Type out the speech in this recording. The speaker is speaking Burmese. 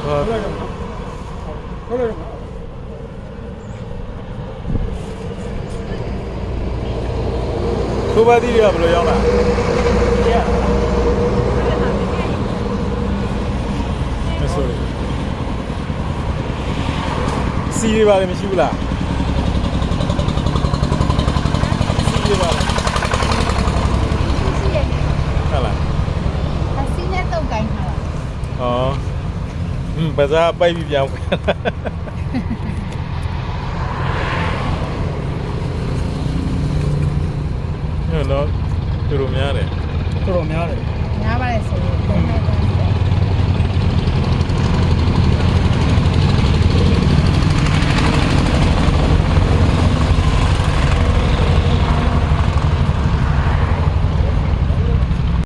လိုက်တော့ဟုတ်လိုက်တော့ဆိုပါတီးတွေကဘယ်လိုရောက်လာမဆိုးစီတွေပါလည်းမရှိဘူးလားစီတွေပါလားဟုတ်လားစီနဲ့တုတ်ကိုင်းထားတာဘာသာပိုက်ပြီးပြောင်းနော်တော်တော်များတယ် တော်တော်များတယ်များပါလေဆိုရင်